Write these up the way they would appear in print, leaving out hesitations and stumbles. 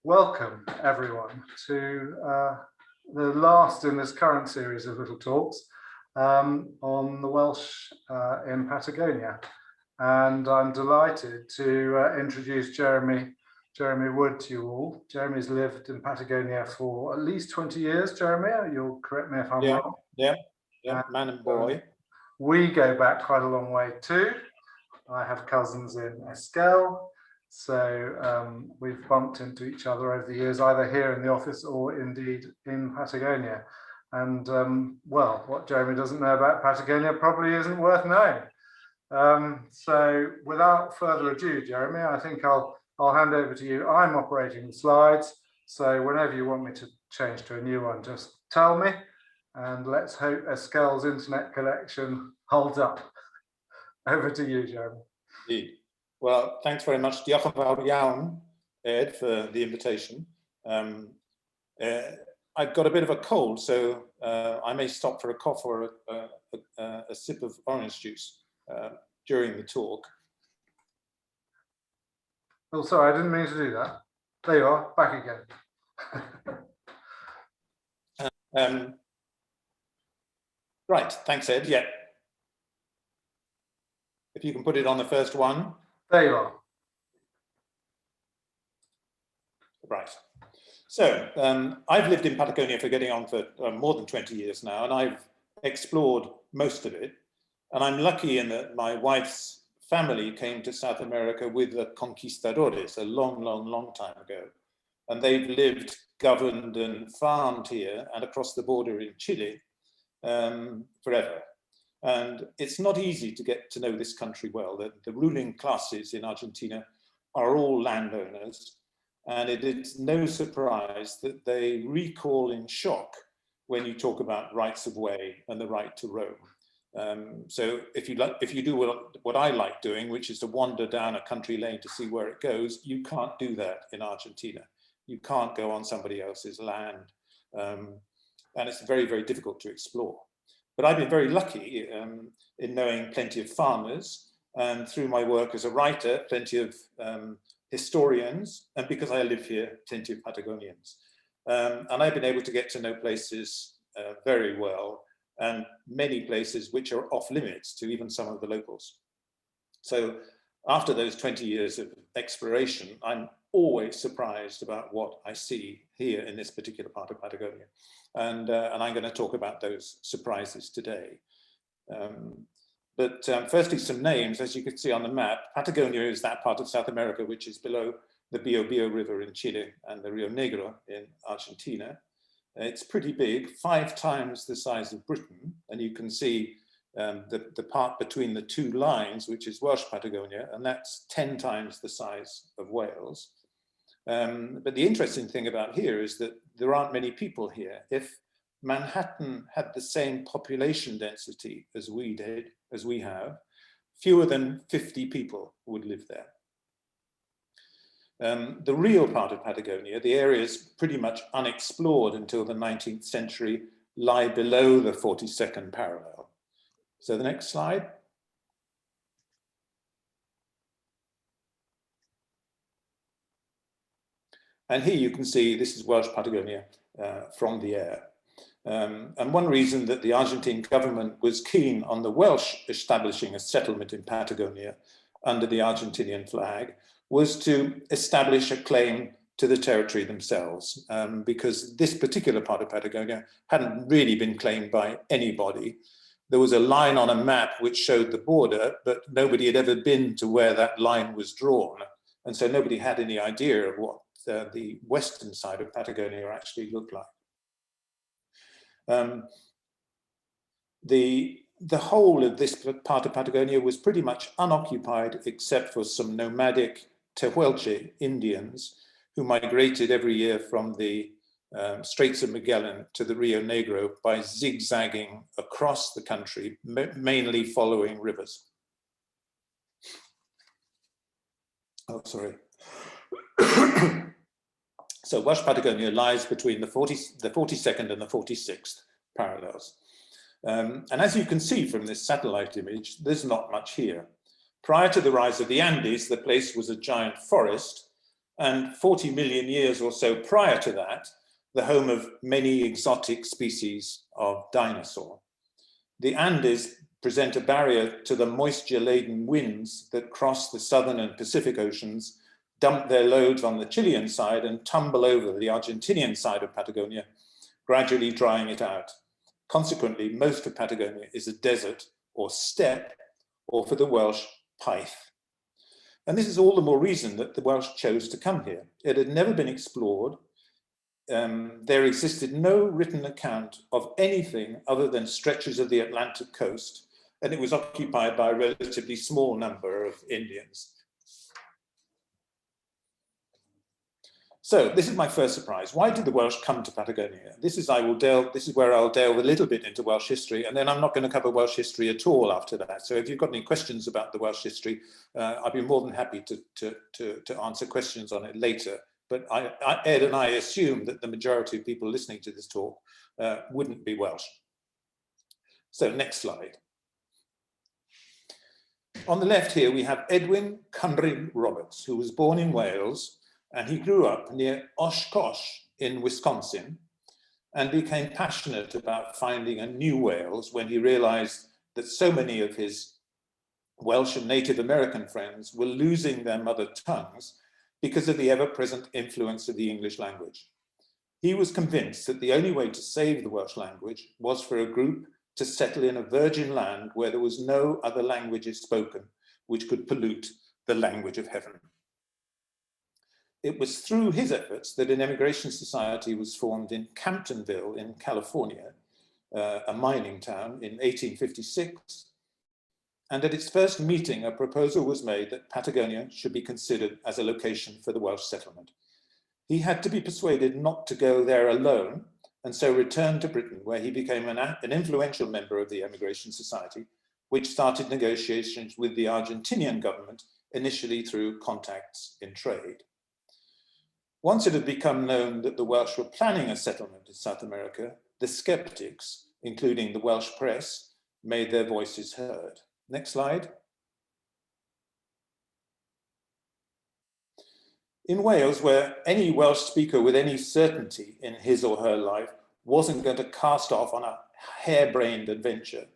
Welcome everyone to the last in this current series of little talks on the Welsh in Patagonia. And I'm delighted to introduce Jeremy Wood to you all. Jeremy's lived in Patagonia for at least 20 years, Jeremy. You'll correct me if I'm wrong. Yeah, man and boy. We go back quite a long way too. I have cousins in Esquel, so we've bumped into each other over the years, either here in the office or indeed in Patagonia. And well, what Jeremy doesn't know about Patagonia probably isn't worth knowing. So without further ado, Jeremy, I think I'll hand over to you. I'm operating the slides, so whenever you want me to change to a new one, just tell me, and let's hope Esquel's internet connection holds up. Over to you, Jeremy. Indeed. Well, thanks very much, diolch yn fawr iawn, Ed, for the invitation. I've got a bit of a cold, so I may stop for a cough or a sip of orange juice during the talk. Oh, sorry, I didn't mean to do that. There you are, back again. Right, thanks, Ed. Yeah. If you can put it on the first one. There you are. Right. So I've lived in Patagonia for getting on for more than 20 years now, and I've explored most of it. And I'm lucky in that my wife's family came to South America with the conquistadores a long time ago. And they've lived, governed and farmed here and across the border in Chile forever. And it's not easy to get to know this country well. The ruling classes in Argentina are all landowners, and it is no surprise that they recoil in shock when you talk about rights of way and the right to roam. So if you do what I like doing, which is to wander down a country lane to see where it goes, you can't do that in Argentina. You can't go on somebody else's land, and it's very difficult to explore. But I've been very lucky in knowing plenty of farmers, and through my work as a writer, plenty of historians, and because I live here, plenty of Patagonians. And I've been able to get to know places very well, and many places which are off limits to even some of the locals. So after those 20 years of exploration, I'm always surprised about what I see here in this particular part of Patagonia. And I'm going to talk about those surprises today. But firstly, some names. As you can see on the map, Patagonia is that part of South America which is below the Biobío River in Chile and the Rio Negro in Argentina. It's pretty big, 5 times the size of Britain. And you can see the part between the two lines, which is Welsh Patagonia, and that's 10 times the size of Wales. But the interesting thing about here is that there aren't many people here. If Manhattan had the same population density as we have, fewer than 50 people would live there. The real part of Patagonia, the areas pretty much unexplored until the 19th century, lie below the 42nd parallel. So the next slide. And here you can see this is Welsh Patagonia from the air. And one reason that the Argentine government was keen on the Welsh establishing a settlement in Patagonia under the Argentinian flag was to establish a claim to the territory themselves, because this particular part of Patagonia hadn't really been claimed by anybody. There was a line on a map which showed the border, but nobody had ever been to where that line was drawn. And so nobody had any idea of what the western side of Patagonia actually looked like. The whole of this part of Patagonia was pretty much unoccupied except for some nomadic Tehuelche Indians who migrated every year from the Straits of Magellan to the Rio Negro by zigzagging across the country, mainly following rivers. Oh, sorry. So Welsh Patagonia lies between the 42nd and the 46th parallels. And as you can see from this satellite image, there's not much here. Prior to the rise of the Andes, the place was a giant forest, and 40 million years or so prior to that, the home of many exotic species of dinosaur. The Andes present a barrier to the moisture-laden winds that cross the Southern and Pacific Oceans, dump their loads on the Chilean side and tumble over the Argentinian side of Patagonia, gradually drying it out. Consequently, most of Patagonia is a desert or steppe, or for the Welsh, paith. And this is all the more reason that the Welsh chose to come here. It had never been explored. There existed no written account of anything other than stretches of the Atlantic coast, and it was occupied by a relatively small number of Indians. So this is my first surprise. Why did the Welsh come to Patagonia? This is where I'll delve a little bit into Welsh history, and then I'm not going to cover Welsh history at all after that. So if you've got any questions about the Welsh history, I'd be more than happy to answer questions on it later. But Ed and I assume that the majority of people listening to this talk wouldn't be Welsh. So next slide. On the left here, we have Edwin Conrad Roberts, who was born in Wales, and he grew up near Oshkosh in Wisconsin and became passionate about finding a new Wales when he realized that so many of his Welsh and Native American friends were losing their mother tongues because of the ever-present influence of the English language. He was convinced that the only way to save the Welsh language was for a group to settle in a virgin land where there was no other languages spoken, which could pollute the language of heaven. It was through his efforts that an emigration society was formed in Camptonville in California, a mining town, in 1856. And at its first meeting, a proposal was made that Patagonia should be considered as a location for the Welsh settlement. He had to be persuaded not to go there alone, and so returned to Britain, where he became an influential member of the Emigration Society, which started negotiations with the Argentinian government, initially through contacts in trade. Once it had become known that the Welsh were planning a settlement in South America, the skeptics, including the Welsh press, made their voices heard. Next slide. In Wales, where any Welsh speaker with any certainty in his or her life wasn't going to cast off on a harebrained adventure,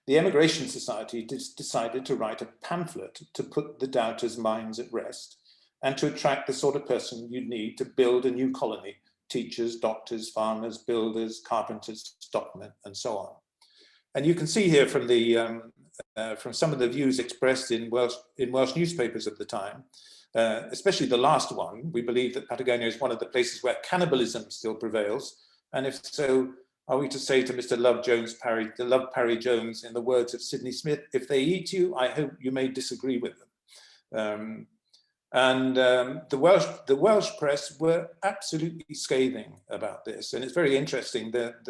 the Emigration Society decided to write a pamphlet to put the doubters' minds at rest and to attract the sort of person you'd need to build a new colony: teachers, doctors, farmers, builders, carpenters, stockmen, and so on. And you can see here from the from some of the views expressed in Welsh newspapers at the time, especially the last one, we believe that Patagonia is one of the places where cannibalism still prevails. And if so, are we to say to Mr. Love Parry Jones, in the words of Sidney Smith, if they eat you, I hope you may disagree with them. The Welsh press were absolutely scathing about this, and it's very interesting that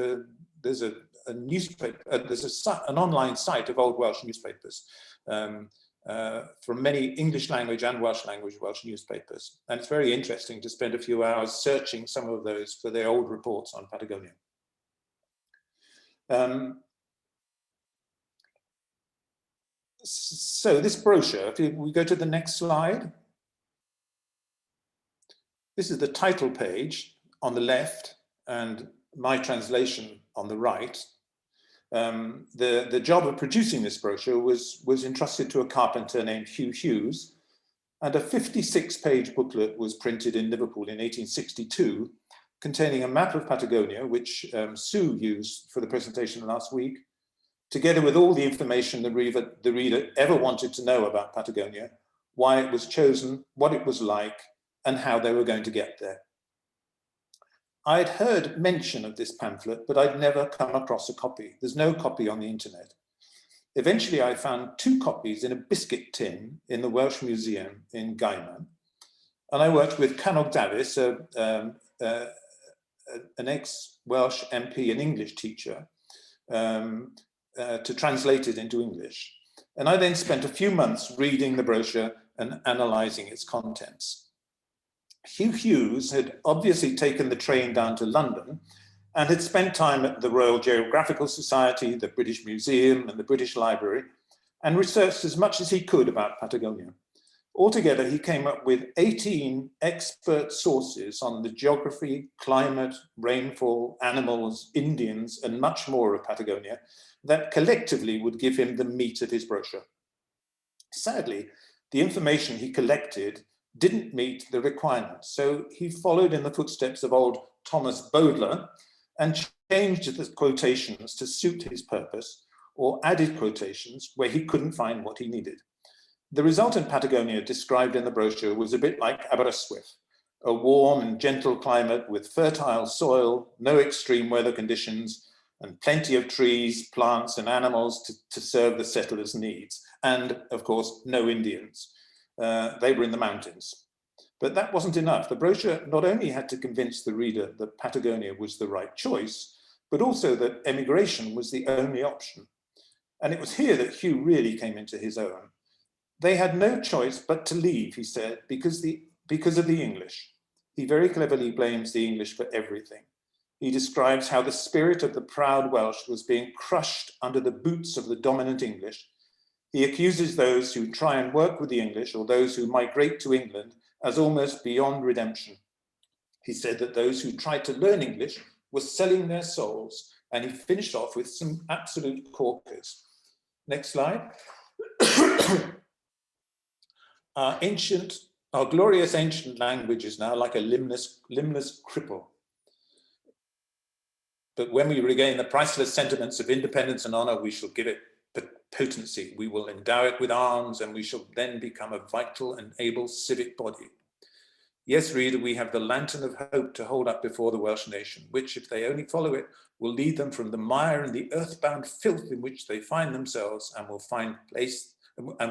there's a newspaper, there's an online site of old Welsh newspapers from many English language and Welsh language Welsh newspapers, and it's very interesting to spend a few hours searching some of those for their old reports on Patagonia. So this brochure, if we go to the next slide. This is the title page on the left and my translation on the right. The job of producing this brochure was entrusted to a carpenter named Hugh Hughes, and a 56-page booklet was printed in Liverpool in 1862, containing a map of Patagonia, which Sue used for the presentation last week, together with all the information the reader ever wanted to know about Patagonia, why it was chosen, what it was like, and how they were going to get there. I'd heard mention of this pamphlet, but I'd never come across a copy. There's no copy on the internet. Eventually, I found 2 copies in a biscuit tin in the Welsh Museum in Gaiman. And I worked with Conrad Davis, an ex-Welsh MP and English teacher, to translate it into English. And I then spent a few months reading the brochure and analysing its contents. Hugh Hughes had obviously taken the train down to London and had spent time at the Royal Geographical Society, the British Museum, and the British Library, and researched as much as he could about Patagonia. Altogether, he came up with 18 expert sources on the geography, climate, rainfall, animals, Indians, and much more of Patagonia that collectively would give him the meat of his brochure. Sadly, the information he collected didn't meet the requirements, so he followed in the footsteps of old Thomas Bowdler and changed the quotations to suit his purpose, or added quotations where he couldn't find what he needed. The resultant Patagonia described in the brochure was a bit like Aberystwyth, a warm and gentle climate with fertile soil, no extreme weather conditions, and plenty of trees, plants, and animals to serve the settlers' needs. And of course, no Indians. They were in the mountains. But that wasn't enough. The brochure not only had to convince the reader that Patagonia was the right choice, but also that emigration was the only option. And it was here that Hugh really came into his own. They had no choice but to leave, he said, because of the English. He very cleverly blames the English for everything. He describes how the spirit of the proud Welsh was being crushed under the boots of the dominant English. He accuses those who try and work with the English or those who migrate to England as almost beyond redemption. He said that those who tried to learn English were selling their souls, and he finished off with some absolute corkers. Next slide. Our glorious ancient language is now like a limbless cripple. But when we regain the priceless sentiments of independence and honor, we shall give it potency. We will endow it with arms, and we shall then become a vital and able civic body. Yes, reader, we have the lantern of hope to hold up before the Welsh nation, which, if they only follow it, will lead them from the mire and the earthbound filth in which they find themselves, and will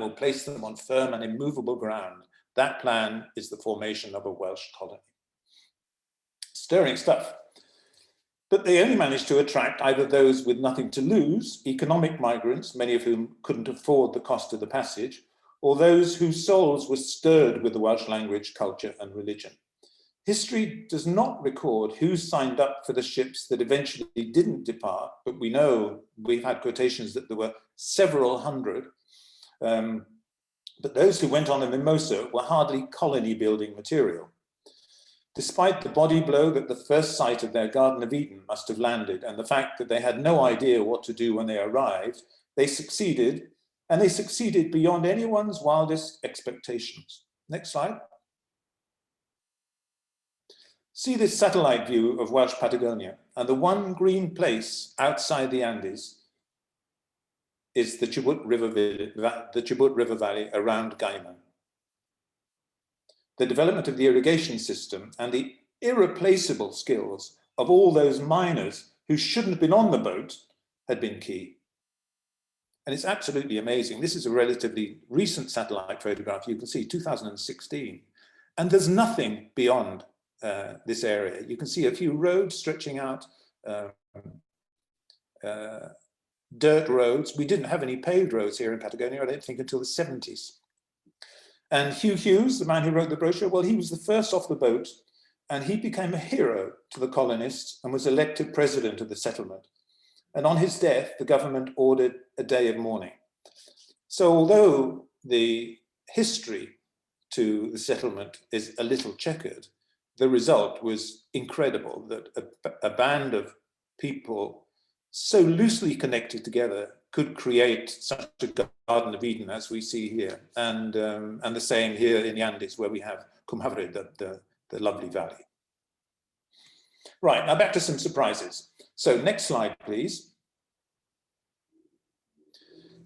place them on firm and immovable ground. That plan is the formation of a Welsh colony. Stirring stuff. But they only managed to attract either those with nothing to lose, economic migrants, many of whom couldn't afford the cost of the passage, or those whose souls were stirred with the Welsh language, culture, and religion. History does not record who signed up for the ships that eventually didn't depart, but we know, we've had quotations that there were several hundred. But those who went on the Mimosa were hardly colony building material. Despite the body blow that the first sight of their Garden of Eden must have landed, and the fact that they had no idea what to do when they arrived, they succeeded, and they succeeded beyond anyone's wildest expectations. Next slide. See this satellite view of Welsh Patagonia, and the one green place outside the Andes is the Chubut River Valley around Gaiman. The development of the irrigation system and the irreplaceable skills of all those miners who shouldn't have been on the boat had been key. And it's absolutely amazing. This is a relatively recent satellite photograph. You can see 2016. And there's nothing beyond this area. You can see a few roads stretching out, dirt roads. We didn't have any paved roads here in Patagonia, I don't think, until the 70s. And Hugh Hughes, the man who wrote the brochure, well, he was the first off the boat, and he became a hero to the colonists and was elected president of the settlement. And on his death, the government ordered a day of mourning. So although the history to the settlement is a little checkered, the result was incredible, that a band of people so loosely connected together could create such a Garden of Eden as we see here, and the same here in the Andes, where we have Cumhavre, the lovely valley. Right, now back to some surprises. So next slide, please.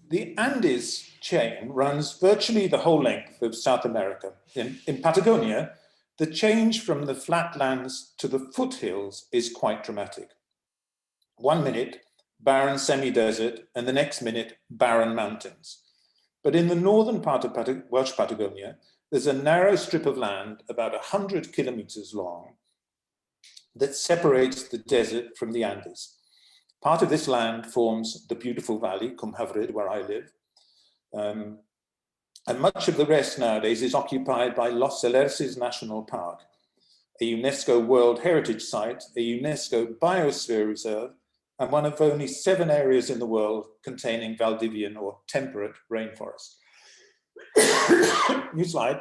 The Andes chain runs virtually the whole length of South America. In Patagonia, the change from the flatlands to the foothills is quite dramatic. 1 minute, barren semi-desert, and the next minute, barren mountains. But in the northern part of Welsh Patagonia, there's a narrow strip of land about 100 kilometers long that separates the desert from the Andes. Part of this land forms the beautiful valley, Cumhavre, where I live. And much of the rest nowadays is occupied by Los Alerces National Park, a UNESCO World Heritage Site, a UNESCO Biosphere Reserve, and one of only 7 areas in the world containing Valdivian or temperate rainforest. New slide.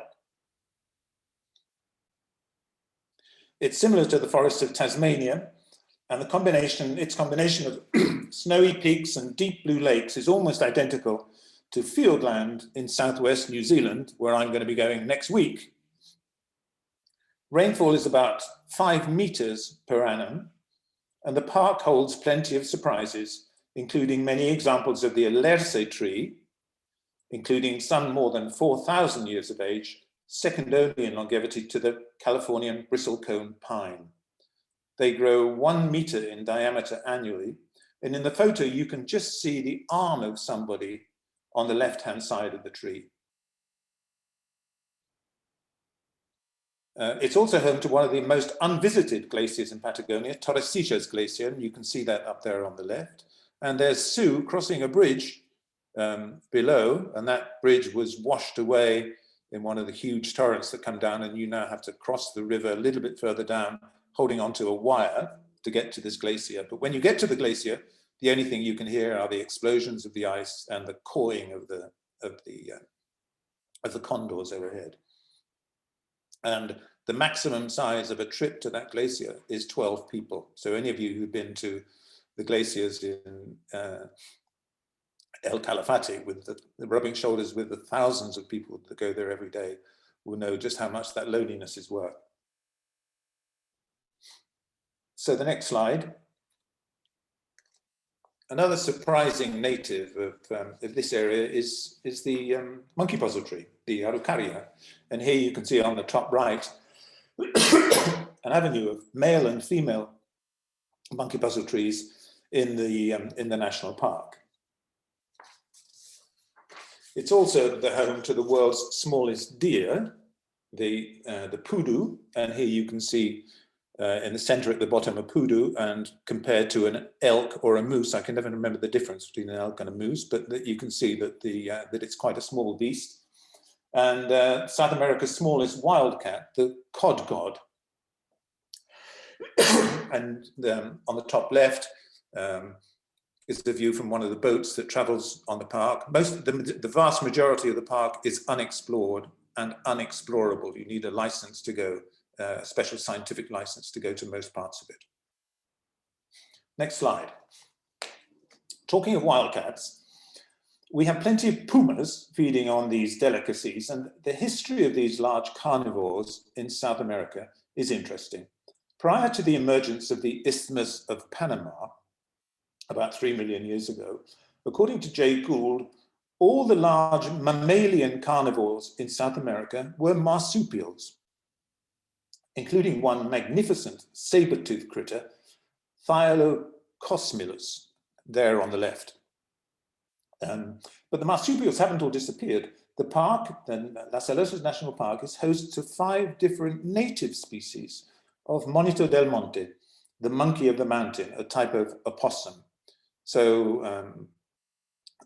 It's similar to the forests of Tasmania, and its combination of snowy peaks and deep blue lakes is almost identical to fieldland in southwest New Zealand, where I'm going to be going next week. Rainfall is about 5 meters per annum, and the park holds plenty of surprises, including many examples of the alerce tree, including some more than 4,000 years of age, second only in longevity to the Californian bristlecone pine. They grow 1 meter in diameter annually, and in the photo you can just see the arm of somebody on the left-hand side of the tree. It's also home to one of the most unvisited glaciers in Patagonia, Torres Glacier, and you can see that up there on the left. And there's Sue crossing a bridge below, and that bridge was washed away in one of the huge torrents that come down, and you now have to cross the river a little bit further down, holding onto a wire to get to this glacier. But when you get to the glacier, the only thing you can hear are the explosions of the ice and the cawing of the condors overhead. And the maximum size of a trip to that glacier is 12 people. So any of you who've been to the glaciers in El Calafate with the rubbing shoulders with the thousands of people that go there every day will know just how much that loneliness is worth. So the next slide. Another surprising native of this area is the monkey puzzle tree, the Araucaria. And here you can see on the top right an avenue of male and female monkey puzzle trees in the national park. It's also the home to the world's smallest deer, the pudu, and here you can see in the center at the bottom a pudu, and compared to an elk or a moose, I can never remember the difference between an elk and a moose, but that you can see that that it's quite a small beast. And South America's smallest wildcat, the cod. And on the top left is the view from one of the boats that travels on the park. The vast majority of the park is unexplored and unexplorable. You need a license to go, a special scientific license to go to most parts of it. Next slide. Talking of wildcats, we have plenty of pumas feeding on these delicacies, and the history of these large carnivores in South America is interesting. Prior to the emergence of the Isthmus of Panama, about 3 million years ago, according to Jay Gould, all the large mammalian carnivores in South America were marsupials, including one magnificent saber-toothed critter, Thylacolosmilus, there on the left. But the marsupials haven't all disappeared. The park, the Las Alosas National Park, is host to 5 different native species of Monito del Monte, the monkey of the mountain, a type of opossum. So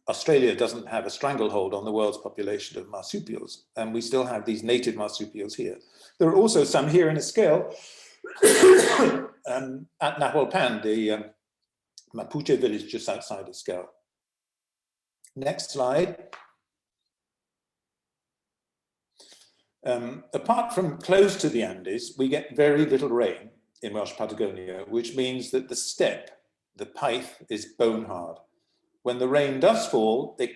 Australia doesn't have a stranglehold on the world's population of marsupials, and we still have these native marsupials here. There are also some here in Esquel at Nahuelpan, the Mapuche village just outside Esquel. Next slide. Apart from close to the Andes, we get very little rain in Welsh Patagonia, which means that the steppe, the pith, is bone hard. When the rain does fall, it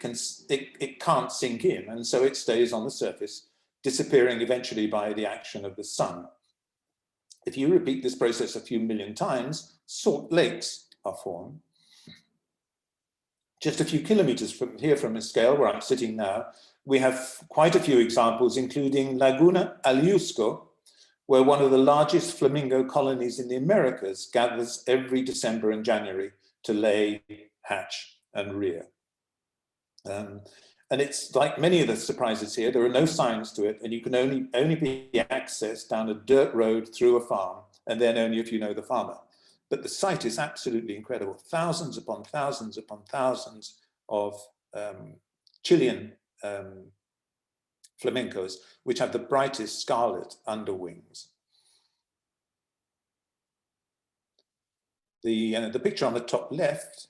can't sink in, and so it stays on the surface, disappearing eventually by the action of the sun. If you repeat this process a few million times, salt lakes are formed. Just a few kilometers from here, from Esquel, where I'm sitting now, we have quite a few examples, including Laguna Alusco, where one of the largest flamingo colonies in the Americas gathers every December and January to lay, hatch, and rear. And it's like many of the surprises here, there are no signs to it, and you can only be accessed down a dirt road through a farm, and then only if you know the farmer. But the site is absolutely incredible. Thousands upon thousands upon thousands of Chilean flamencos, which have the brightest scarlet underwings. The picture on the top left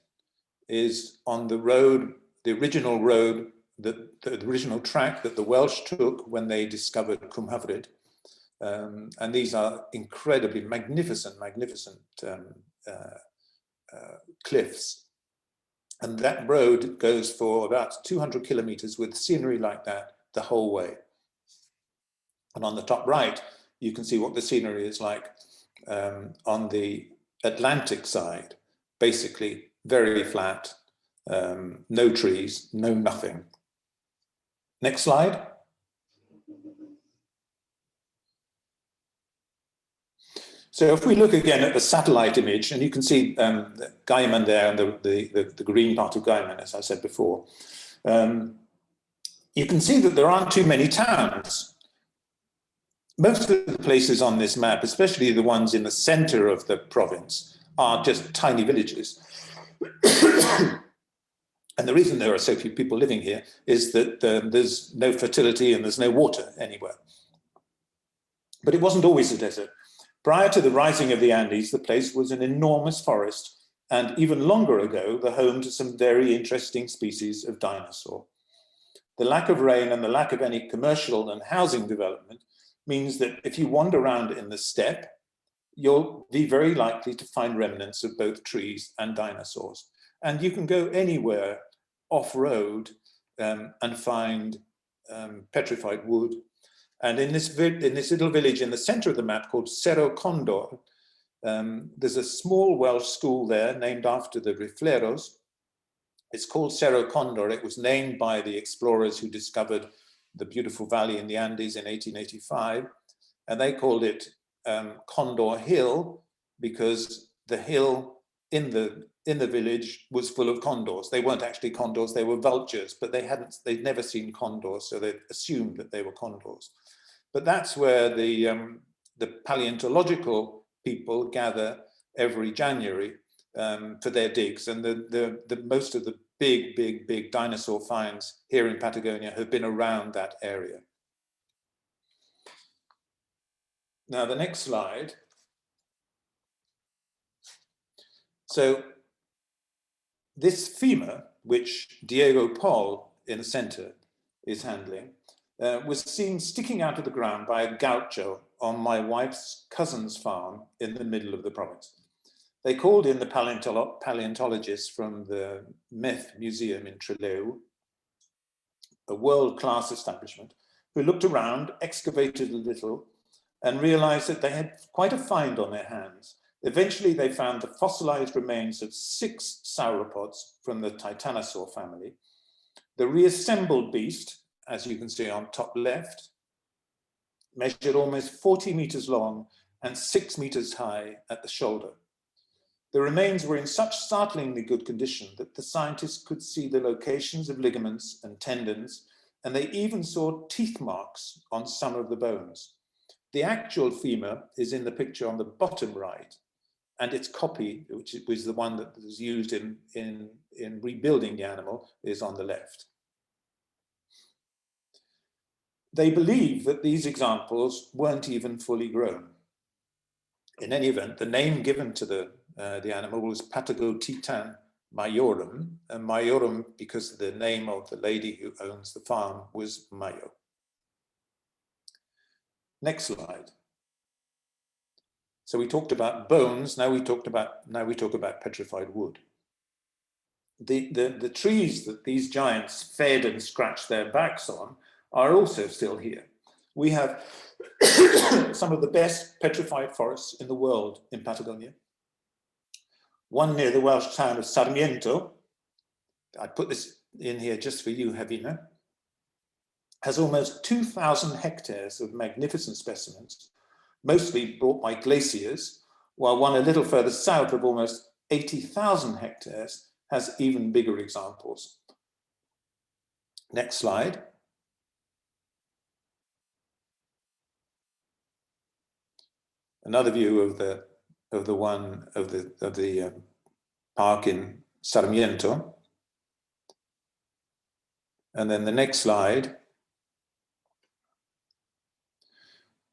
is on the road, the original road the original track that the Welsh took when they discovered Cwm Hyfryd. And these are incredibly magnificent cliffs. And that road goes for about 200 kilometers with scenery like that the whole way. And on the top right, you can see what the scenery is like on the Atlantic side, basically very flat, no trees, no nothing. Next slide. So if we look again at the satellite image, and you can see the Gaiman there and the green part of Gaiman, as I said before, you can see that there aren't too many towns. Most of the places on this map, especially the ones in the center of the province, are just tiny villages. And the reason there are so few people living here is that there's no fertility and there's no water anywhere. But it wasn't always a desert. Prior to the rising of the Andes, the place was an enormous forest, and even longer ago, the home to some very interesting species of dinosaur. The lack of rain and the lack of any commercial and housing development means that if you wander around in the steppe, you'll be very likely to find remnants of both trees and dinosaurs. And you can go anywhere off-road and find petrified wood. And in this little village in the center of the map called Cerro Condor, there's a small Welsh school there named after the Rifleros. It's called Cerro Condor. It was named by the explorers who discovered the beautiful valley in the Andes in 1885. And they called it Condor Hill because the hill in the village was full of condors. They weren't actually condors, they were vultures, but they'd never seen condors, so they assumed that they were condors. But that's where the paleontological people gather every January for their digs, and the most of the big dinosaur finds here in Patagonia have been around that area. Now the next slide. So this femur, which Diego Paul in the center is handling, was seen sticking out of the ground by a gaucho on my wife's cousin's farm in the middle of the province. They called in the paleontologists from the Myth Museum in Trelew, a world-class establishment, who looked around, excavated a little, and realized that they had quite a find on their hands. Eventually, they found the fossilized remains of 6 sauropods from the Titanosaur family. The reassembled beast, as you can see on top left, measured almost 40 meters long and 6 meters high at the shoulder. The remains were in such startlingly good condition that the scientists could see the locations of ligaments and tendons, and they even saw teeth marks on some of the bones. The actual femur is in the picture on the bottom right, and its copy, which was the one that was used in rebuilding the animal, is on the left. They believe that these examples weren't even fully grown. In any event, the name given to the animal was Patagotitan majorum, and majorum because the name of the lady who owns the farm was Mayo. Next slide. So we talked about bones. Now we talk about petrified wood. The trees that these giants fed and scratched their backs on are also still here. We have some of the best petrified forests in the world in Patagonia. One near the Welsh town of Sarmiento, I put this in here just for you, Havina, has almost 2,000 hectares of magnificent specimens, mostly brought by glaciers, while one a little further south of almost 80,000 hectares has even bigger examples. Next slide. Another view of the park in Sarmiento. And then the next slide.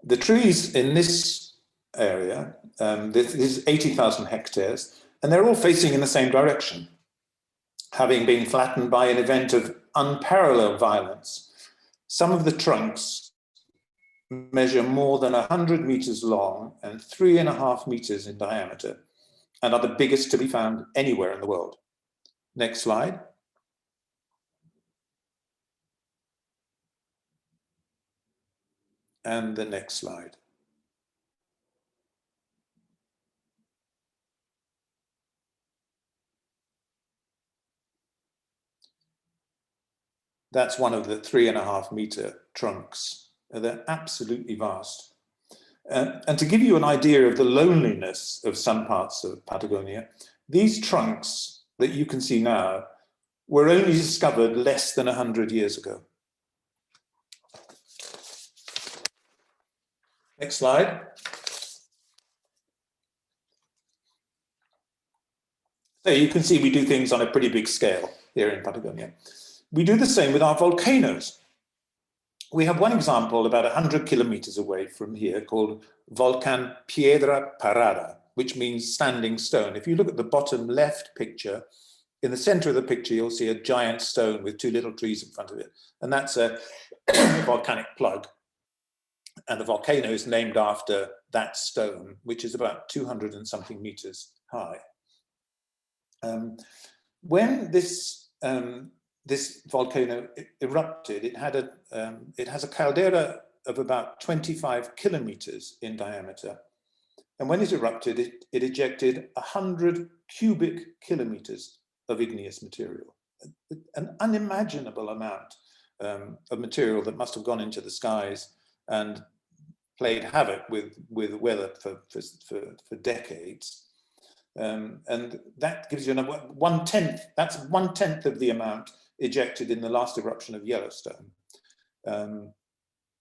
The trees in this area, this is 80,000 hectares, and they're all facing in the same direction. having been flattened by an event of unparalleled violence. Some of the trunks measure more than 100 meters long and 3.5 meters in diameter, and are the biggest to be found anywhere in the world. Next slide. And the next slide. That's one of the 3.5 meter trunks. They're absolutely vast. And to give you an idea of the loneliness of some parts of Patagonia, these trunks that you can see now were only discovered less than 100 years ago. Next slide. So you can see we do things on a pretty big scale here in Patagonia. We do the same with our volcanoes. We have one example about 100 kilometers away from here called Volcan Piedra Parada, which means standing stone. If you look at the bottom left picture, in the center of the picture, you'll see a giant stone with 2 little trees in front of it. And that's a volcanic plug. And the volcano is named after that stone, which is about 200 and something meters high. When this volcano erupted, it has a caldera of about 25 kilometers in diameter. And when it erupted, it ejected 100 cubic kilometers of igneous material, an unimaginable amount of material that must have gone into the skies and played havoc with weather for decades. And that gives you another 1/10, that's 1/10 of the amount ejected in the last eruption of Yellowstone. And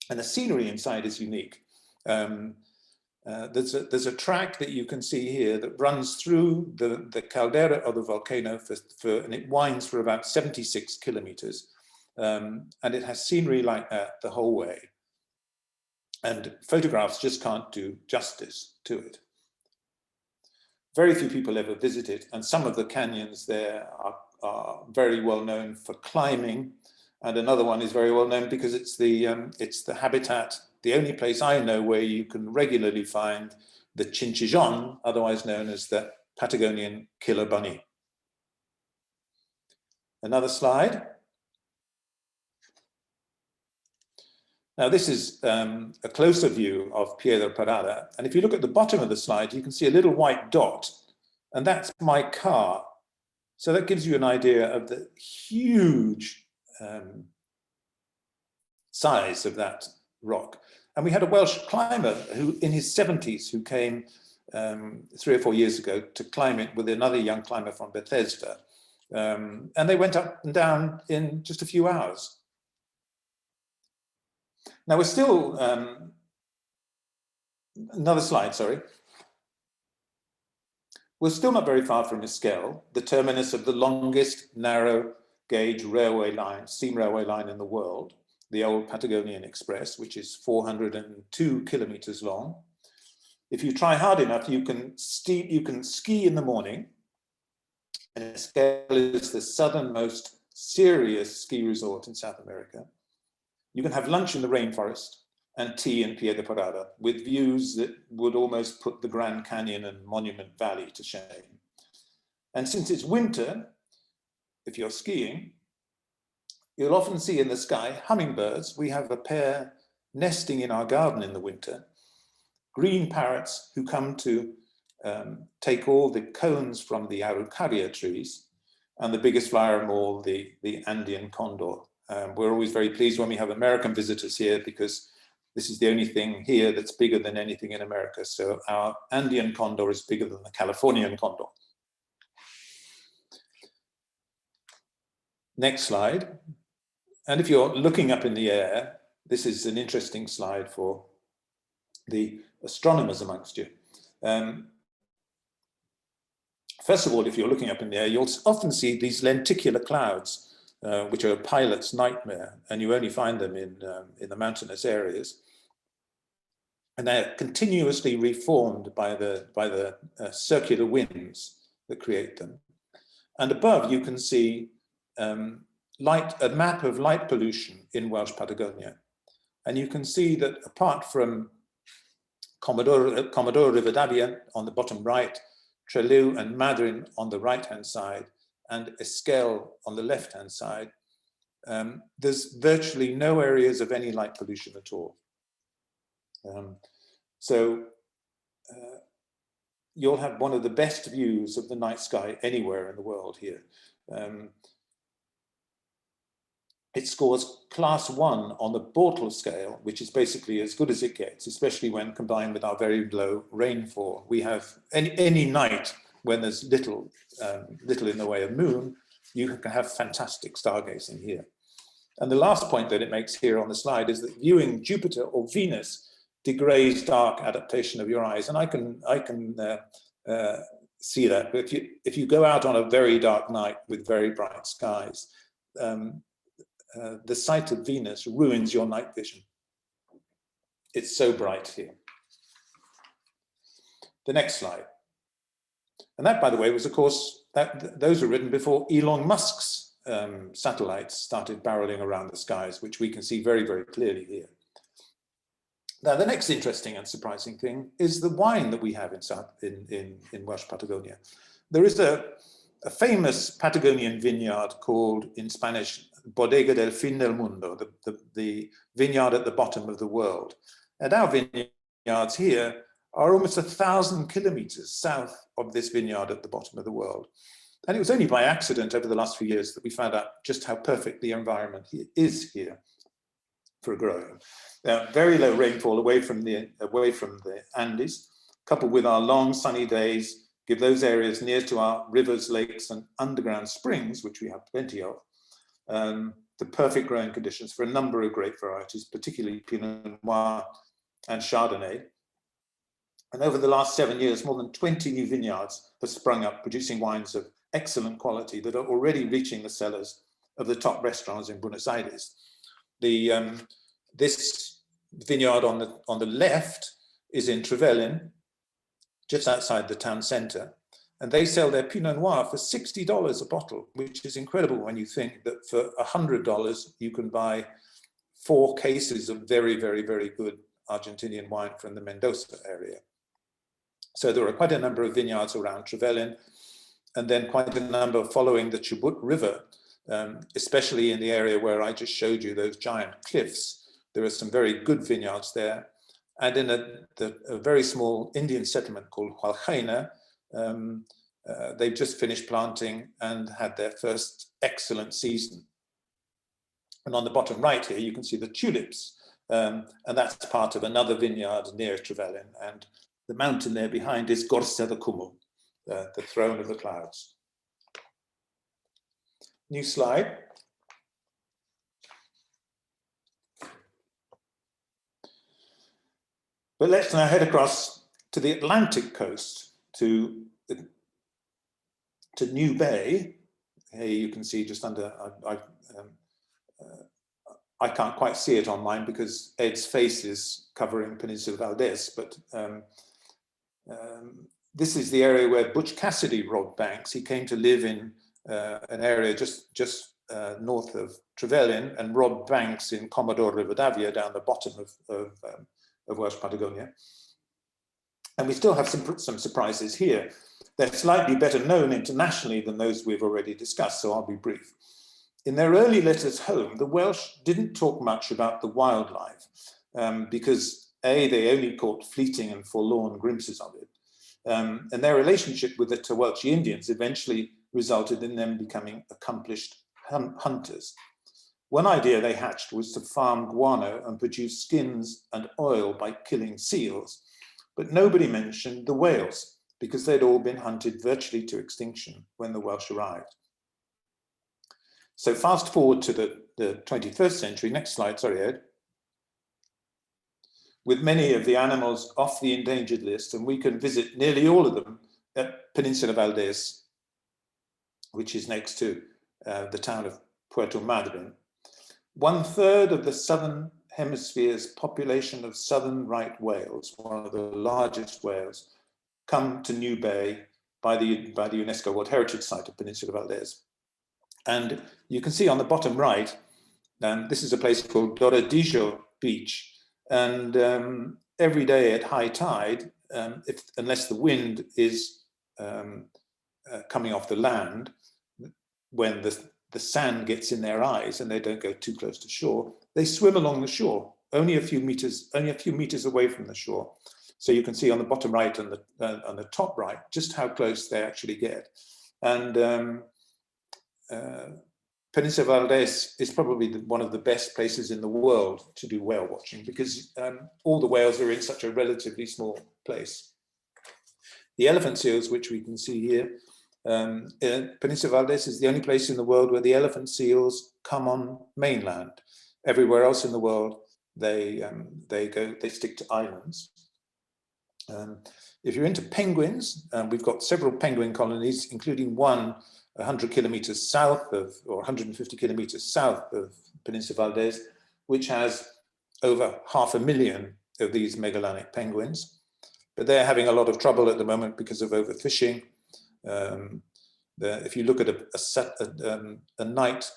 the scenery inside is unique. There's a track that you can see here that runs through the caldera of the volcano and it winds for about 76 kilometers. And it has scenery like that the whole way. And photographs just can't do justice to it. Very few people ever visit it, and some of the canyons there are very well known for climbing, and another one is very well known because it's the habitat, the only place I know where you can regularly find the chinchillon, otherwise known as the Patagonian killer bunny. Another slide. Now this is a closer view of Piedra Parada, and if you look at the bottom of the slide, you can see a little white dot, and that's my car. So that gives you an idea of the huge size of that rock. And we had a Welsh climber who, in his 70s, who came 3 or 4 years ago to climb it with another young climber from Bethesda. And they went up and down in just a few hours. Now we're still, another slide, sorry. We're still not very far from Esquel, the terminus of the longest narrow gauge railway line, steam railway line in the world, the old Patagonian Express, which is 402 kilometers long. If you try hard enough, you can ski in the morning, and Esquel is the southernmost serious ski resort in South America. You can have lunch in the rainforest and tea in Piedra Parada with views that would almost put the Grand Canyon and Monument Valley to shame. And since it's winter, if you're skiing, you'll often see in the sky hummingbirds. We have a pair nesting in our garden in the winter, green parrots who come to take all the cones from the araucaria trees, and the biggest flyer of all, the Andean condor. We're always very pleased when we have American visitors here because this is the only thing here that's bigger than anything in America. So our Andean condor is bigger than the Californian condor. Next slide. And if you're looking up in the air, this is an interesting slide for the astronomers amongst you. First of all, if you're looking up in the air, you'll often see these lenticular clouds, which are a pilot's nightmare, and you only find them in the mountainous areas. And they're continuously reformed by the circular winds that create them. And above you can see a map of light pollution in Welsh Patagonia. And you can see that apart from Commodore Rivadavia on the bottom right, Trelew and Madryn on the right-hand side, and Esquel on the left-hand side, there's virtually no areas of any light pollution at all. You'll have one of the best views of the night sky anywhere in the world here. It scores class 1 on the Bortle scale, which is basically as good as it gets, especially when combined with our very low rainfall. We have any night when there's little in the way of moon, you can have fantastic stargazing here. And the last point that it makes here on the slide is that viewing Jupiter or Venus degrades dark adaptation of your eyes. And I can see that. But if you go out on a very dark night with very bright skies, the sight of Venus ruins your night vision. It's so bright here. The next slide. And that, by the way, was, of course, those were written before Elon Musk's satellites started barreling around the skies, which we can see very, very clearly here. Now, the next interesting and surprising thing is the wine that we have in Welsh Patagonia. There is a famous Patagonian vineyard called, in Spanish, Bodega del Fin del Mundo, the vineyard at the bottom of the world. And our vineyards here are almost 1,000 kilometers south of this vineyard at the bottom of the world. And it was only by accident over the last few years that we found out just how perfect the environment is here for growing. Very low rainfall away from the Andes, coupled with our long sunny days, give those areas near to our rivers, lakes, and underground springs, which we have plenty of, the perfect growing conditions for a number of grape varieties, particularly Pinot Noir and Chardonnay. And over the last 7 years, more than 20 new vineyards have sprung up, producing wines of excellent quality that are already reaching the cellars of the top restaurants in Buenos Aires. This vineyard on the left is in Trevelyan, just outside the town centre, and they sell their Pinot Noir for $60 a bottle, which is incredible when you think that for $100 you can buy 4 cases of very, very, very good Argentinian wine from the Mendoza area. So there are quite a number of vineyards around Trevelyan, and then quite a number following the Chubut River, especially in the area where I just showed you those giant cliffs. There are some very good vineyards there. And in a very small Indian settlement called Hualjaina, they've just finished planting and had their first excellent season. And on the bottom right here, you can see the tulips, and that's part of another vineyard near Trevelyan. And the mountain there behind is Gorsa de Cwmwl, the throne of the clouds. New slide. But let's now head across to the Atlantic coast, to New Bay. Here you can see just under, I can't quite see it on mine because Ed's face is covering Peninsula Valdez, but this is the area where Butch Cassidy robbed banks. He came to live in an area just north of Trevelyan and robbed banks in Commodore Rivadavia down the bottom of Welsh Patagonia. And we still have some surprises here. They're slightly better known internationally than those we've already discussed, so I'll be brief. In their early letters home, the Welsh didn't talk much about the wildlife because A, they only caught fleeting and forlorn glimpses of it. And their relationship with the Tawelchi Indians eventually resulted in them becoming accomplished hunters. One idea they hatched was to farm guano and produce skins and oil by killing seals, but nobody mentioned the whales because they'd all been hunted virtually to extinction when the Welsh arrived. So fast forward to the 21st century, next slide, sorry, Ed. With many of the animals off the endangered list, and we can visit nearly all of them at Peninsula Valdez, which is next to the town of Puerto Madryn. 1/3 of the southern hemisphere's population of southern right whales, one of the largest whales, come to New Bay by the UNESCO World Heritage Site of Peninsula Valdez. And you can see on the bottom right, this is a place called Glorodijo Beach. And every day at high tide, unless the wind is coming off the land, when the sand gets in their eyes and they don't go too close to shore, they swim along the shore, only a few meters away from the shore. So you can see on the bottom right and the top right just how close they actually get. And Peninsula Valdez is probably one of the best places in the world to do whale watching, because all the whales are in such a relatively small place. The elephant seals, which we can see here, Peninsula Valdez is the only place in the world where the elephant seals come on mainland. Everywhere else in the world, they stick to islands. If you're into penguins, we've got several penguin colonies, including one 100 kilometers south of, or 150 kilometers south of Peninsula Valdez, which has over 500,000 of these Magellanic penguins. But they're having a lot of trouble at the moment because of overfishing. If you look at a night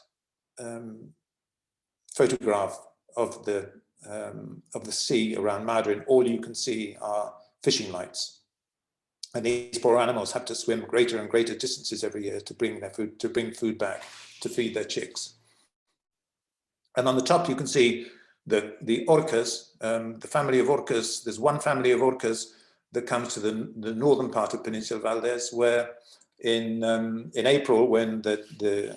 photograph of the sea around Madrid, all you can see are fishing lights. And these poor animals have to swim greater and greater distances every year to bring food back to feed their chicks. And on the top, you can see the orcas, the family of orcas. There's one family of orcas that comes to the northern part of Peninsula Valdez, where in April, when the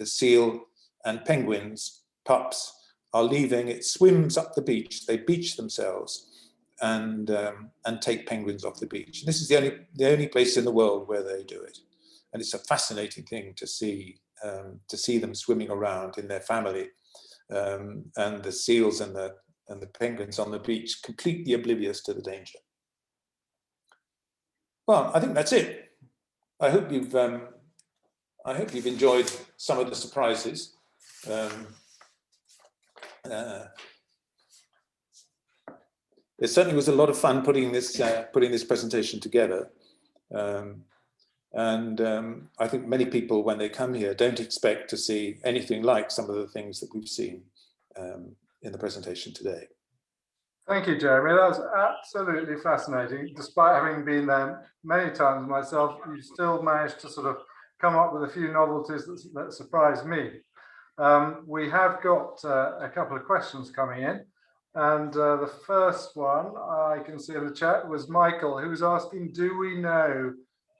seal and penguins pups are leaving, it swims up the beach. They beach themselves and take penguins off the beach. And this is the only place in the world where they do it, and it's a fascinating thing to see them swimming around in their family, and the seals and the penguins on the beach completely oblivious to the danger. Well, I think that's it. I hope you've enjoyed some of the surprises. It certainly was a lot of fun putting this presentation together, and I think many people, when they come here, don't expect to see anything like some of the things that we've seen in the presentation today. Thank you, Jeremy. That was absolutely fascinating. Despite having been there many times myself, you still managed to sort of come up with a few novelties that surprised me. We have got a couple of questions coming in. And the first one I can see in the chat was Michael, who was asking, do we know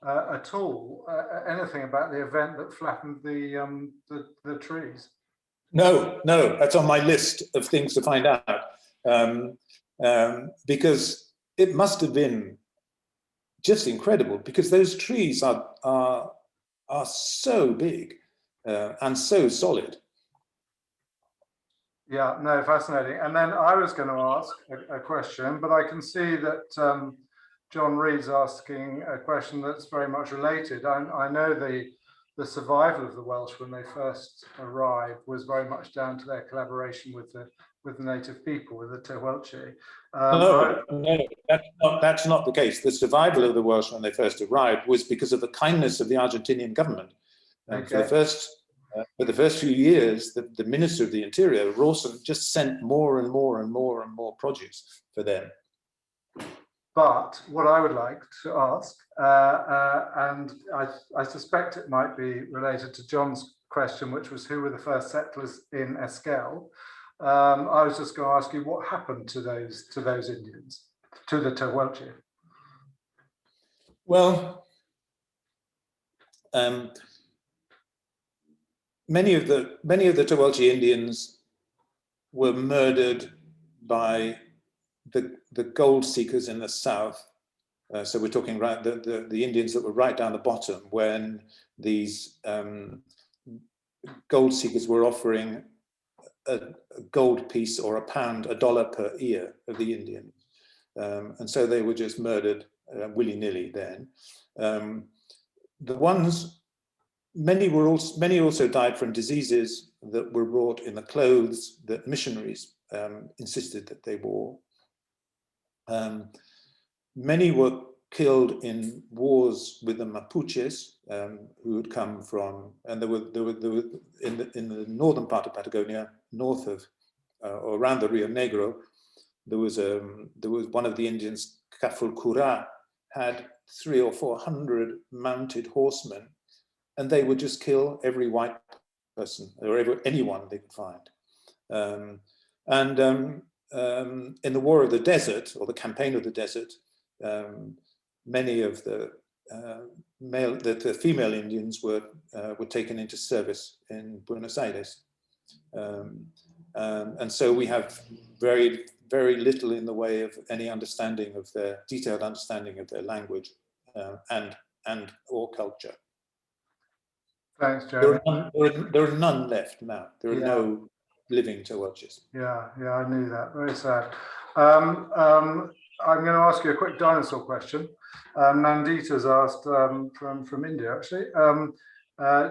at all anything about the event that flattened the trees? No, that's on my list of things to find out, because it must have been just incredible, because those trees are so big and so solid. Yeah, no, fascinating. And then I was going to ask a question, but I can see that John Reed's asking a question that's very much related. I know the survival of the Welsh when they first arrived was very much down to their collaboration with the native people, with the Tehuelche. No, that's not the case. The survival of the Welsh when they first arrived was because of the kindness of the Argentinian government. Okay. For the first few years, the Minister of the Interior, Rawson, just sent more and more and more and more produce for them. But what I would like to ask, and I suspect it might be related to John's question, which was who were the first settlers in Esquel? I was just going to ask you what happened to those Indians, to the Tehuelche. Well, many of the Tehuelche Indians were murdered by the gold seekers in the south. So we're talking right the Indians that were right down the bottom when these gold seekers were offering a gold piece or $1 per ear of the Indian, and so they were just murdered willy-nilly. Then many also died from diseases that were wrought in the clothes that missionaries insisted that they wore. Many were killed in wars with the Mapuches, who had come from, and there were in the northern part of Patagonia, north of or around the Rio Negro, there was one of the Indians, Cafulcura, had 300 or 400 mounted horsemen, and they would just kill every white person or anyone they could find. In the War of the Desert, or the Campaign of the Desert, many of the female Indians were taken into service in Buenos Aires, and so we have very little in the way of any understanding of their detailed understanding of their language and or culture. Thanks, Jeremy. There are none left now. There are no living Tehuelches. Yeah, I knew that. Very sad. I'm going to ask you a quick dinosaur question. Nandita's asked from India, actually.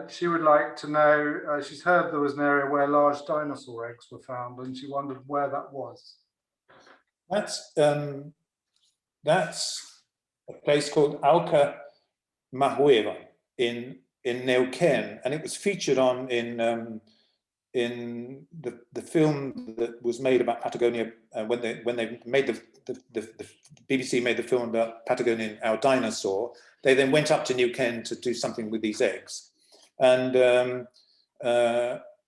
She would like to know, she's heard there was an area where large dinosaur eggs were found, and she wondered where that was. That's a place called Auca Mahueva in Neuquén, and it was featured on in the film that was made about Patagonia when they made the BBC made the film about Patagonian, our dinosaur. They then went up to Neuquén to do something with these eggs, and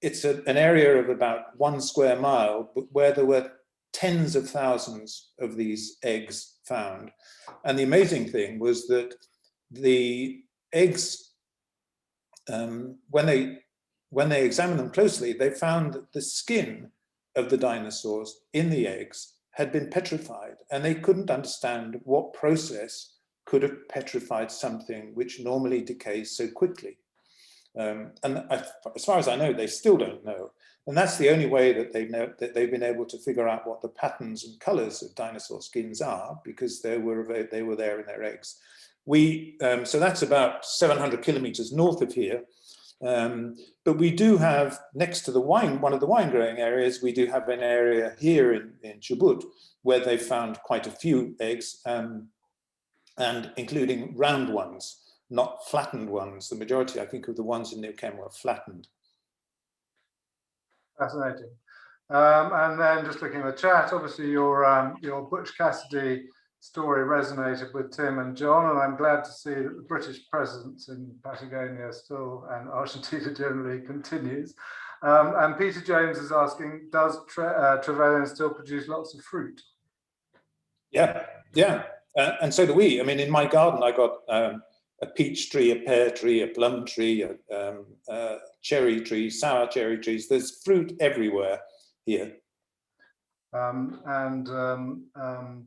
it's an area of about 1 square mile, but where there were tens of thousands of these eggs found. And the amazing thing was that the eggs, when they examined them closely, they found that the skin of the dinosaurs in the eggs had been petrified, and they couldn't understand what process could have petrified something which normally decays so quickly. And as far as I know, they still don't know. And that's the only way that they've been able to figure out what the patterns and colors of dinosaur skins are, because they were there in their eggs. So that's about 700 kilometers north of here. But we do have, next to one of the wine growing areas, we do have an area here in Chubut where they found quite a few eggs, and including round ones, not flattened ones. The majority, I think, of the ones in Neuquén were flattened. Fascinating. And then just looking at the chat, obviously your Butch Cassidy story resonated with Tim and John, and I'm glad to see that the British presence in Patagonia still, and Argentina generally, continues. And Peter James is asking, does Trevelyan still produce lots of fruit? Yeah, and so do we. I mean, in my garden, I got a peach tree, a pear tree, a plum tree, a cherry tree, sour cherry trees. There's fruit everywhere here.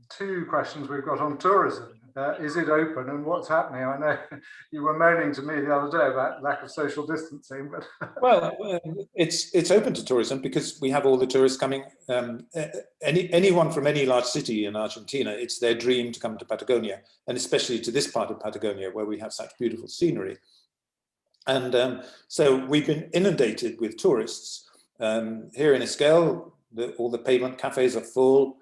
Two questions we've got on tourism. Is it open, and what's happening? I know you were moaning to me the other day about lack of social distancing, but well, it's open to tourism because we have all the tourists coming. Anyone from any large city in Argentina, it's their dream to come to Patagonia, and especially to this part of Patagonia where we have such beautiful scenery. And so we've been inundated with tourists. Here in Esquel, all the pavement cafes are full.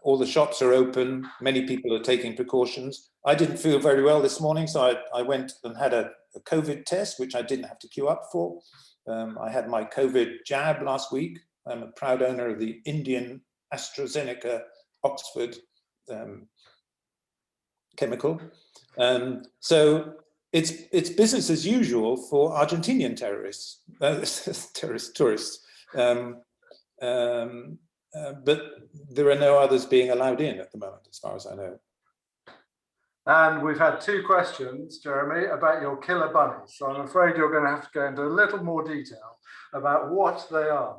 All the shops are open. Many people are taking precautions. I didn't feel very well this morning, so I went and had a COVID test, which I didn't have to queue up for. I had my COVID jab last week. I'm a proud owner of the Indian AstraZeneca Oxford chemical. So it's business as usual for Argentinian tourists. But there are no others being allowed in at the moment, as far as I know. And we've had two questions, Jeremy, about your killer bunnies. So I'm afraid you're going to have to go into a little more detail about what they are.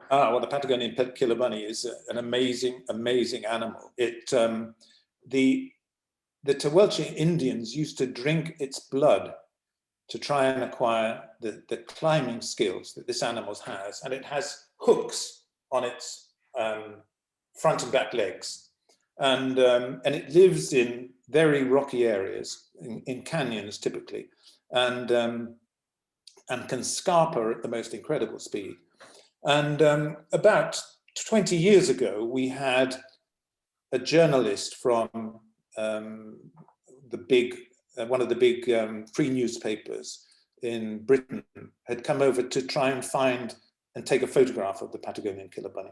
Well, the Patagonian killer bunny is an amazing, amazing animal. The Tehuelche Indians used to drink its blood to try and acquire the climbing skills that this animal has. And it has hooks on its front and back legs. And it lives in very rocky areas, in canyons typically, and can scarper at the most incredible speed. And about 20 years ago, we had a journalist from one of the big free newspapers in Britain had come over to try and find and take a photograph of the Patagonian killer bunny.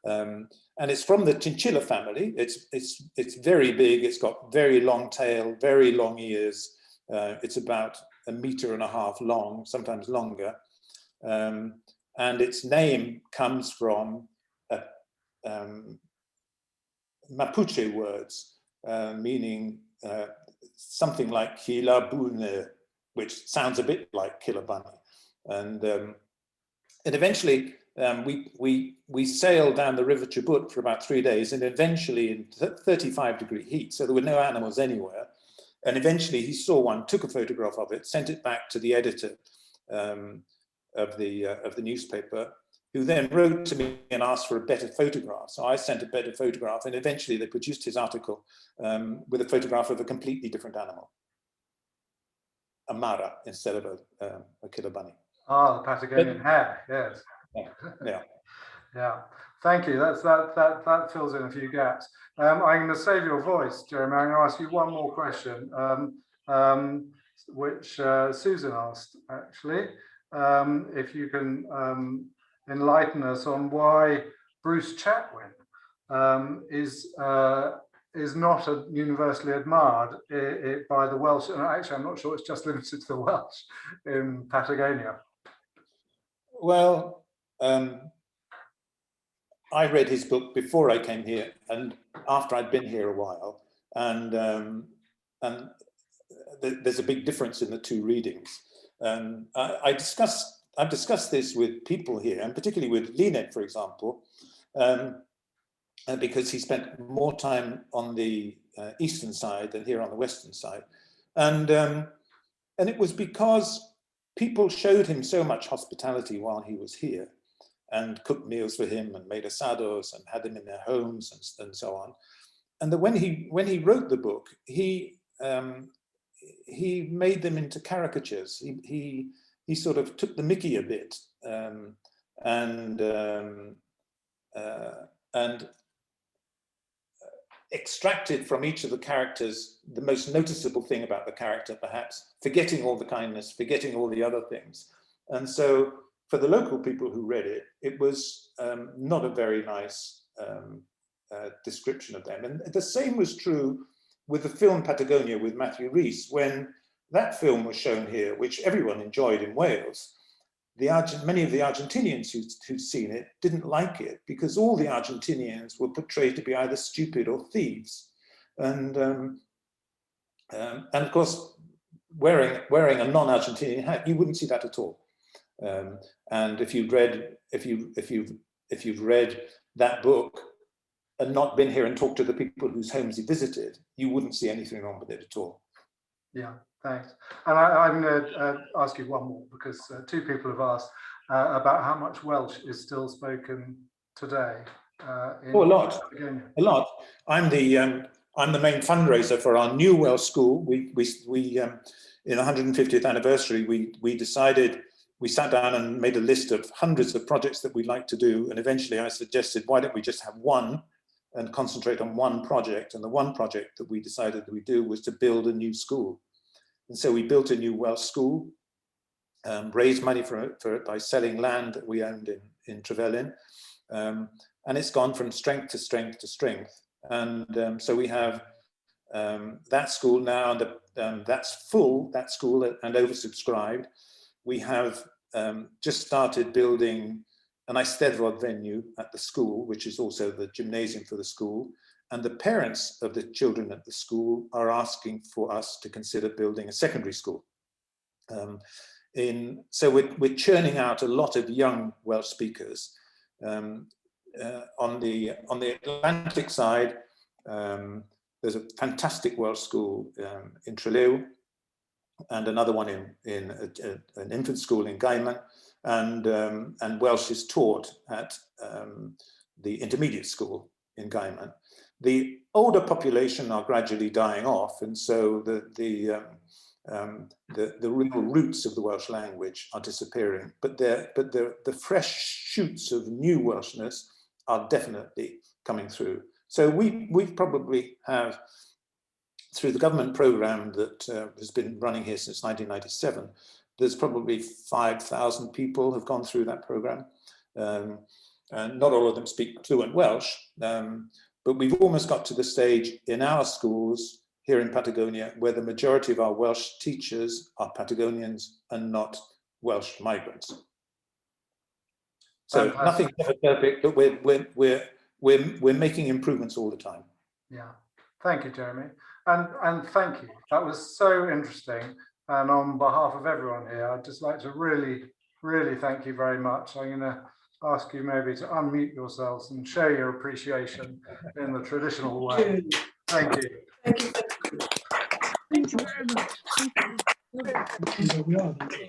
And it's from the chinchilla family. It's very big. It's got very long tail, very long ears. It's about 1.5 meters long, sometimes longer. And its name comes from Mapuche words, meaning something like Kilabune, which sounds a bit like killer bunny. And eventually we sailed down the River Chubut for about 3 days, and eventually in 35-degree heat, so there were no animals anywhere. And eventually he saw one, took a photograph of it, sent it back to the editor of the newspaper, who then wrote to me and asked for a better photograph. So I sent a better photograph, and eventually they produced his article with a photograph of a completely different animal, a mara instead of a killer bunny. Ah, the Patagonian hare, yes. Yeah. Yeah, thank you. That fills in a few gaps. I'm going to save your voice, Jeremy. I'm going to ask you one more question, which Susan asked, actually. If you can enlighten us on why Bruce Chatwin is not universally admired by the Welsh, and actually I'm not sure it's just limited to the Welsh in Patagonia. Well, I read his book before I came here and after I'd been here a while, and there's a big difference in the two readings. I've discussed this with people here, and particularly with Linet, for example, because he spent more time on the eastern side than here on the western side, and it was because people showed him so much hospitality while he was here, and cooked meals for him, and made asados, and had them in their homes, and so on. And that when he wrote the book, he made them into caricatures. He sort of took the mickey a bit, and extracted from each of the characters the most noticeable thing about the character, perhaps, forgetting all the kindness, forgetting all the other things. And so for the local people who read it, it was not a very nice description of them. And the same was true with the film Patagonia with Matthew Rhys. When that film was shown here, which everyone enjoyed in Wales, many of the Argentinians who'd seen it didn't like it, because all the Argentinians were portrayed to be either stupid or thieves. And of course, wearing a non-Argentinian hat, you wouldn't see that at all. And if you've read that book and not been here and talked to the people whose homes he visited, you wouldn't see anything wrong with it at all. Yeah, thanks. And I'm going to ask you one more, because two people have asked about how much Welsh is still spoken today. A lot. A lot. I'm the main fundraiser for our new Welsh school. We in the 150th anniversary, we sat down and made a list of hundreds of projects that we'd like to do. And eventually I suggested, why don't we just have one and concentrate on one project? And the one project that we decided that we'd do was to build a new school. And so we built a new Welsh school, raised money for it by selling land that we owned in Trevellyn. And it's gone from strength to strength to strength. And so we have that school now, and that's full, that school, and oversubscribed. We have just started building an Eisteddfod venue at the school, which is also the gymnasium for the school. And the parents of the children at the school are asking for us to consider building a secondary school. So we're churning out a lot of young Welsh speakers. On the Atlantic side, there's a fantastic Welsh school in Trelew, and another one in an infant school in Gaiman, and Welsh is taught at the intermediate school in Gaiman. The older population are gradually dying off, and so the real roots of the Welsh language are disappearing. But the fresh shoots of new Welshness are definitely coming through. So we probably have through the government program that has been running here since 1997, there's probably 5,000 people have gone through that program. And not all of them speak fluent Welsh, but we've almost got to the stage in our schools here in Patagonia where the majority of our Welsh teachers are Patagonians and not Welsh migrants. So nothing's ever perfect, but we're making improvements all the time. Yeah, thank you, Jeremy, and thank you. That was so interesting. And on behalf of everyone here, I'd just like to really thank you very much. I'm going to ask you maybe to unmute yourselves and show your appreciation in the traditional way. Thank you. Thank you. Thank you very much. Thank you.